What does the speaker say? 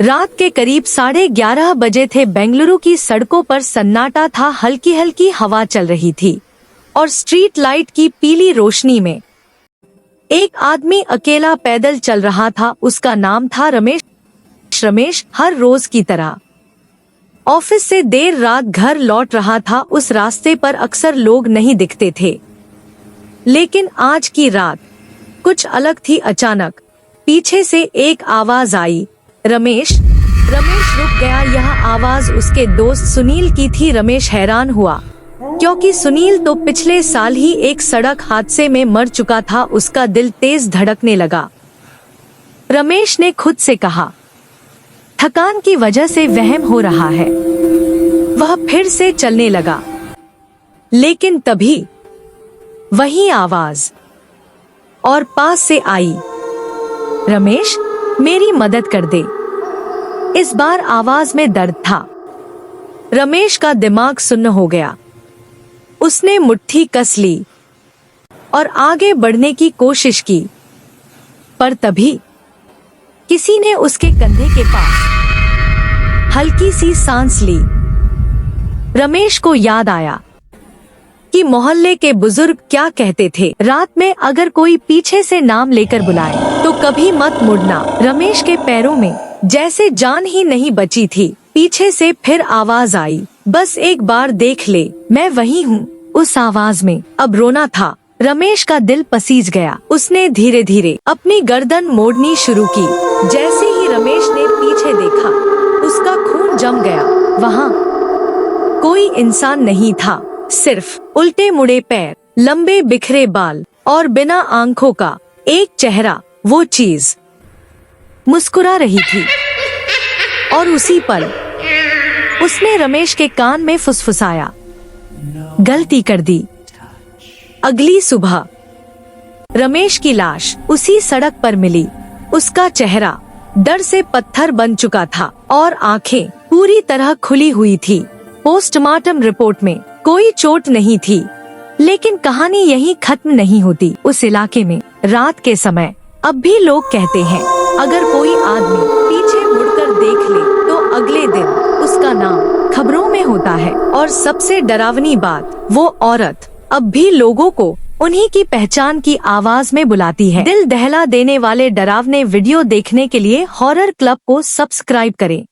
रात के करीब 11:30 बजे थे। बेंगलुरु की सड़कों पर सन्नाटा था, हल्की हल्की हवा चल रही थी और स्ट्रीट लाइट की पीली रोशनी में एक आदमी अकेला पैदल चल रहा था। उसका नाम था रमेश। रमेश हर रोज की तरह ऑफिस से देर रात घर लौट रहा था। उस रास्ते पर अक्सर लोग नहीं दिखते थे, लेकिन आज की रात कुछ अलग थी। अचानक पीछे से एक आवाज आई, रमेश। रमेश रुक गया। यह आवाज उसके दोस्त सुनील की थी। रमेश हैरान हुआ क्योंकि सुनील तो पिछले साल ही एक सड़क हादसे में मर चुका था। उसका दिल तेज धड़कने लगा। रमेश ने खुद से कहा, थकान की वजह से वहम हो रहा है। वह फिर से चलने लगा, लेकिन तभी वही आवाज और पास से आई, रमेश मेरी मदद कर दे। इस बार आवाज में दर्द था। रमेश का दिमाग सुन्न हो गया। उसने मुट्ठी कस ली और आगे बढ़ने की कोशिश की, पर तभी किसी ने उसके कंधे के पास हल्की सी सांस ली। रमेश को याद आया कि मोहल्ले के बुजुर्ग क्या कहते थे, रात में अगर कोई पीछे से नाम लेकर बुलाए तो कभी मत मुड़ना। रमेश के पैरों में जैसे जान ही नहीं बची थी। पीछे से फिर आवाज आई, बस एक बार देख ले, मैं वही हूँ। उस आवाज में अब रोना था। रमेश का दिल पसीज गया। उसने धीरे धीरे अपनी गर्दन मोड़नी शुरू की। जैसे ही रमेश ने पीछे देखा, उसका खून जम गया। वहाँ कोई इंसान नहीं था, सिर्फ उल्टे मुड़े पैर, लंबे बिखरे बाल और बिना आंखों का एक चेहरा। वो चीज मुस्कुरा रही थी और उसी पल उसने रमेश के कान में फुसफुसाया, गलती कर दी। अगली सुबह रमेश की लाश उसी सड़क पर मिली। उसका चेहरा डर से पत्थर बन चुका था और आंखें पूरी तरह खुली हुई थी। पोस्टमार्टम रिपोर्ट में कोई चोट नहीं थी, लेकिन कहानी यहीं खत्म नहीं होती। उस इलाके में रात के समय अब भी लोग कहते हैं, अगर कोई आदमी पीछे मुड़कर देख ले तो अगले दिन उसका नाम खबरों में होता है। और सबसे डरावनी बात, वो औरत अब भी लोगों को उन्हीं की पहचान की आवाज में बुलाती है। दिल दहला देने वाले डरावने वीडियो देखने के लिए हॉरर क्लब को सब्सक्राइब करें।